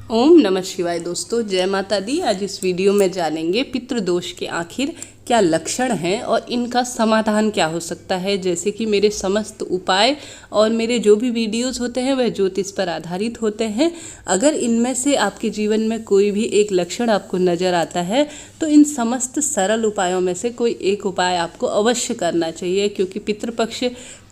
ओम नमः शिवाय। दोस्तों जय माता दी। आज इस वीडियो में जानेंगे पितृदोष के आखिर क्या लक्षण हैं और इनका समाधान क्या हो सकता है। जैसे कि मेरे समस्त उपाय और मेरे जो भी वीडियोस होते हैं वह ज्योतिष पर आधारित होते हैं। अगर इनमें से आपके जीवन में कोई भी एक लक्षण आपको नज़र आता है तो इन समस्त सरल उपायों में से कोई एक उपाय आपको अवश्य करना चाहिए, क्योंकि पितृपक्ष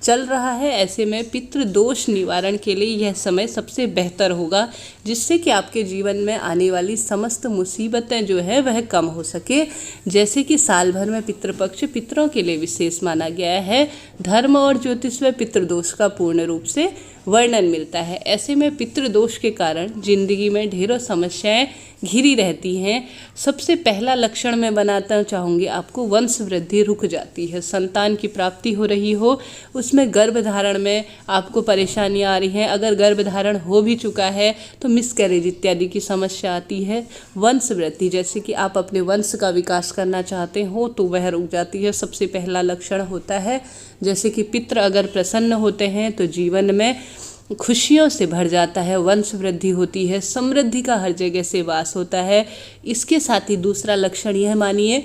चल रहा है। ऐसे में पितृदोष निवारण के लिए यह समय सबसे बेहतर होगा, जिससे कि आपके जीवन में आने वाली समस्त मुसीबतें जो है वह कम हो सके। जैसे कि साल भर में पितृपक्ष पितरों के लिए विशेष माना गया है। धर्म और ज्योतिष में पितृदोष का पूर्ण रूप से वर्णन मिलता है। ऐसे में पितृदोष के कारण जिंदगी में ढेरों समस्याएं घिरी रहती हैं। सबसे पहला लक्षण मैं बनाना चाहूँगी आपको, वंश वृद्धि रुक जाती है। संतान की प्राप्ति हो रही हो, उसमें गर्भधारण में आपको परेशानियां आ रही हैं। अगर गर्भधारण हो भी चुका है तो मिसकैरेज इत्यादि की समस्या आती है। वंश वृद्धि, जैसे कि आप अपने वंश का विकास करना चाहते हो तो वह रुक जाती है, सबसे पहला लक्षण होता है। जैसे कि पितृ अगर प्रसन्न होते हैं तो जीवन में खुशियों से भर जाता है, वंश वृद्धि होती है, समृद्धि का हर जगह से वास होता है। इसके साथ ही दूसरा लक्षण यह मानिए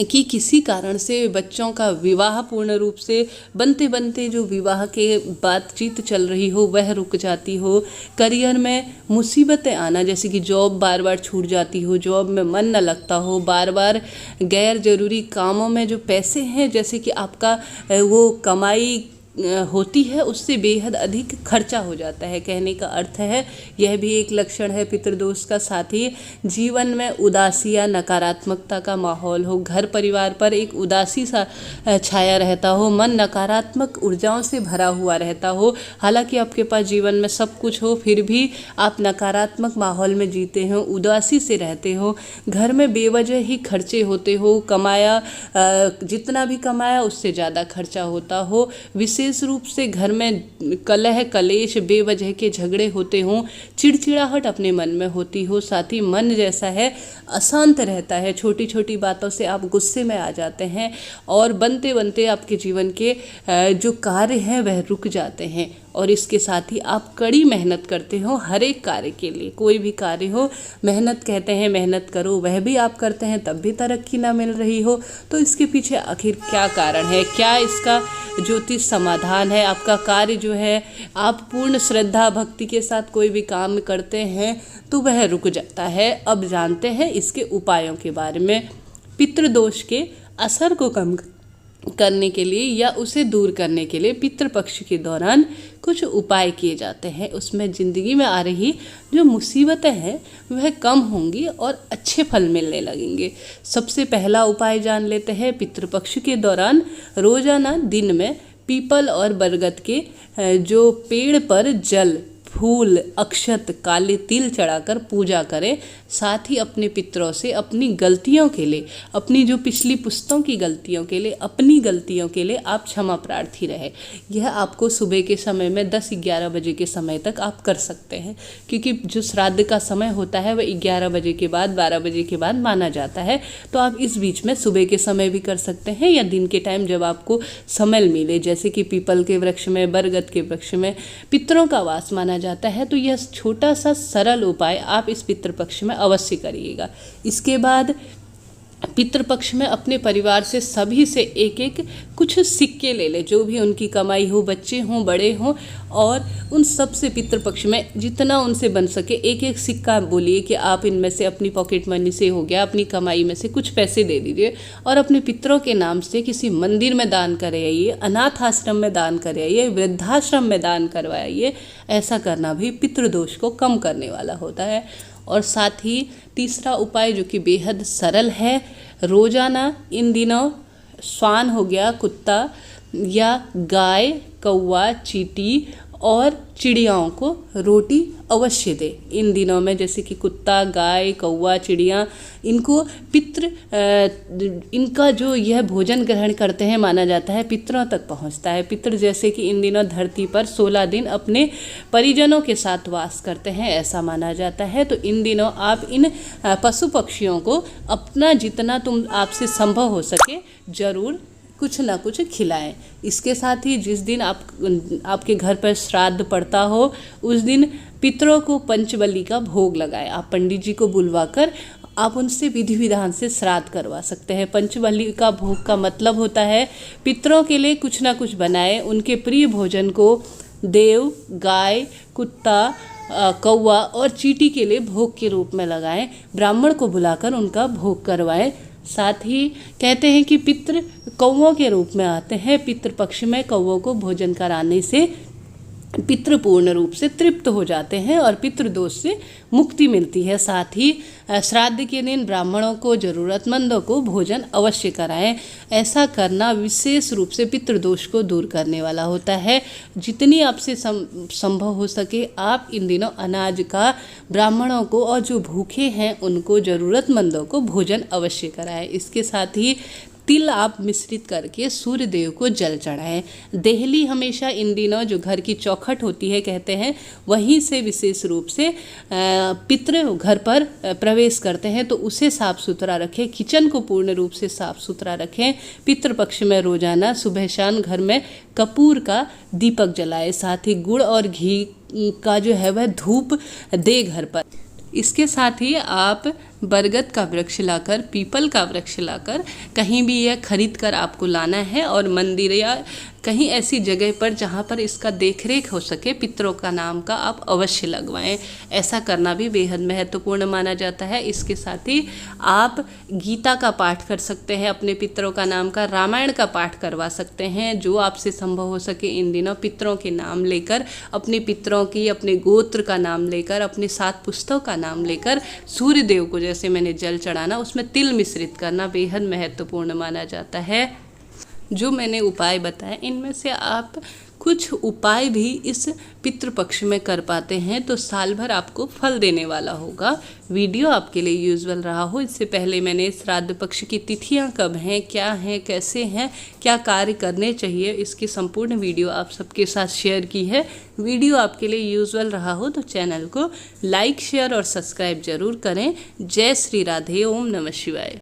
कि किसी कारण से बच्चों का विवाह पूर्ण रूप से बनते बनते जो विवाह के बातचीत चल रही हो वह रुक जाती हो। करियर में मुसीबतें आना, जैसे कि जॉब बार बार छूट जाती हो, जॉब में मन न लगता हो, बार बार गैर जरूरी कामों में जो पैसे हैं, जैसे कि आपका वो कमाई होती है उससे बेहद अधिक खर्चा हो जाता है। कहने का अर्थ है यह भी एक लक्षण है पितृदोष का। साथ ही जीवन में उदासी या नकारात्मकता का माहौल हो, घर परिवार पर एक उदासी सा छाया रहता हो, मन नकारात्मक ऊर्जाओं से भरा हुआ रहता हो। हालांकि आपके पास जीवन में सब कुछ हो फिर भी आप नकारात्मक माहौल में जीते हो, उदासी से रहते हो, घर में बेवजह ही खर्चे होते हो, कमाया जितना भी कमाया उससे ज़्यादा खर्चा होता हो, विशेष रूप से घर में कलह कलेश बेवजह के झगड़े होते हों, चिड़चिड़ाहट अपने मन में होती हो। साथ ही मन जैसा है अशांत रहता है, छोटी छोटी बातों से आप गुस्से में आ जाते हैं और बनते बनते आपके जीवन के जो कार्य हैं वह रुक जाते हैं। और इसके साथ ही आप कड़ी मेहनत करते हो हर एक कार्य के लिए, कोई भी कार्य हो मेहनत कहते हैं, मेहनत करो, वह भी आप करते हैं तब भी तरक्की ना मिल रही हो। तो इसके पीछे आखिर क्या कारण है, क्या इसका ज्योतिष समाधान है। आपका कार्य जो है, आप पूर्ण श्रद्धा भक्ति के साथ कोई भी काम करते हैं तो वह रुक जाता है। अब जानते हैं इसके उपायों के बारे में। पितृदोष के असर को कम करने के लिए या उसे दूर करने के लिए पितृपक्ष के दौरान कुछ उपाय किए जाते हैं। उसमें ज़िंदगी में आ रही जो मुसीबतें हैं वह कम होंगी और अच्छे फल मिलने लगेंगे। सबसे पहला उपाय जान लेते हैं। पितृपक्ष के दौरान रोज़ाना दिन में पीपल और बरगद के जो पेड़ पर जल, फूल, अक्षत, काले तिल चढ़ाकर पूजा करें। साथ ही अपने पितरों से अपनी गलतियों के लिए, अपनी जो पिछली पुश्तों की गलतियों के लिए, अपनी गलतियों के लिए आप क्षमा प्रार्थी रहे। यह आपको सुबह के समय में 10-11 बजे के समय तक आप कर सकते हैं, क्योंकि जो श्राद्ध का समय होता है वह 11 बजे के बाद 12 बजे के बाद माना जाता है। तो आप इस बीच में सुबह के समय भी कर सकते हैं या दिन के टाइम जब आपको समय मिले, जैसे कि पीपल के वृक्ष में, बरगद के वृक्ष में पितरों का वास माना जाता है। तो यह छोटा सा सरल उपाय आप इस पितृपक्ष में अवश्य करिएगा। इसके बाद पितृपक्ष में अपने परिवार से सभी से एक एक कुछ सिक्के ले ले, जो भी उनकी कमाई हो, बच्चे हों बड़े हों, और उन सब से पितृपक्ष में जितना उनसे बन सके एक एक सिक्का बोलिए कि आप इनमें से अपनी पॉकेट मनी से हो गया, अपनी कमाई में से कुछ पैसे दे दीजिए और अपने पितरों के नाम से किसी मंदिर में दान कराइए, अनाथ आश्रम में दान कराइए, वृद्धाश्रम में दान करवाइए। ऐसा करना भी पितृदोष को कम करने वाला होता है। और साथ ही तीसरा उपाय जो कि बेहद सरल है, रोज़ाना इन दिनों श्वान हो गया, कुत्ता या गाय, कौवा, चींटी और चिड़ियाओं को रोटी अवश्य दे। इन दिनों में जैसे कि कुत्ता, गाय, कौवा, चिड़िया, इनको पितृ इनका जो यह भोजन ग्रहण करते हैं माना जाता है पितरों तक पहुंचता है। पितृ जैसे कि इन दिनों धरती पर 16 दिन अपने परिजनों के साथ वास करते हैं, ऐसा माना जाता है। तो इन दिनों आप इन पशु पक्षियों को अपना जितना आपसे संभव हो सके जरूर कुछ ना कुछ खिलाएं। इसके साथ ही जिस दिन आपके घर पर श्राद्ध पड़ता हो उस दिन पितरों को पंचबली का भोग लगाएं। आप पंडित जी को बुलवाकर आप उनसे विधि विधान से श्राद्ध करवा सकते हैं। पंचबली का भोग का मतलब होता है पितरों के लिए कुछ ना कुछ बनाएं, उनके प्रिय भोजन को देव, गाय, कुत्ता, कौवा और चींटी के लिए भोग के रूप में लगाएं। ब्राह्मण को बुलाकर उनका भोग करवाएं। साथ ही कहते हैं कि पितृ कौवों के रूप में आते हैं। पितृपक्ष में कौवों को भोजन कराने से पितृ पूर्ण रूप से तृप्त हो जाते हैं और पितृदोष से मुक्ति मिलती है। साथ ही श्राद्ध के दिन ब्राह्मणों को, ज़रूरतमंदों को भोजन अवश्य कराएं। ऐसा करना विशेष रूप से पितृदोष को दूर करने वाला होता है। जितनी आपसे संभव हो सके आप इन दिनों अनाज का ब्राह्मणों को और जो भूखे हैं उनको, ज़रूरतमंदों को भोजन अवश्य कराएं। इसके साथ ही तिल आप मिश्रित करके सूर्य देव को जल चढ़ाएं। देहली हमेशा इन दिनों जो घर की चौखट होती है कहते हैं वहीं से विशेष रूप से पितृ घर पर प्रवेश करते हैं, तो उसे साफ सुथरा रखें। किचन को पूर्ण रूप से साफ सुथरा रखें। पितृपक्ष में रोजाना सुबह शाम घर में कपूर का दीपक जलाएं। साथ ही गुड़ और घी का जो है वह धूप दे घर पर। इसके साथ ही आप बरगद का वृक्ष लाकर, पीपल का वृक्ष लाकर कहीं भी यह खरीद कर आपको लाना है और मंदिर या कहीं ऐसी जगह पर जहाँ पर इसका देखरेख हो सके पितरों का नाम का आप अवश्य लगवाएं। ऐसा करना भी बेहद महत्वपूर्ण माना जाता है। इसके साथ ही आप गीता का पाठ कर सकते हैं, अपने पितरों का नाम का, रामायण का पाठ करवा सकते हैं। जो आपसे संभव हो सके इन दिनों पितरों के नाम लेकर, अपने पितरों की, अपने गोत्र का नाम लेकर, अपने 7 पुस्तकों का नाम लेकर सूर्य देव को जैसे मैंने जल चढ़ाना, उसमें तिल मिश्रित करना बेहद महत्वपूर्ण माना जाता है। जो मैंने उपाय बताए इनमें से आप कुछ उपाय भी इस पितृपक्ष में कर पाते हैं तो साल भर आपको फल देने वाला होगा। वीडियो आपके लिए यूजुअल रहा हो। इससे पहले मैंने श्राद्ध पक्ष की तिथियां कब हैं, क्या हैं, कैसे हैं, क्या कार्य करने चाहिए, इसकी संपूर्ण वीडियो आप सबके साथ शेयर की है। वीडियो आपके लिए यूजुअल रहा हो तो चैनल को लाइक, शेयर और सब्सक्राइब जरूर करें। जय श्री राधे। ओम नमः शिवाय।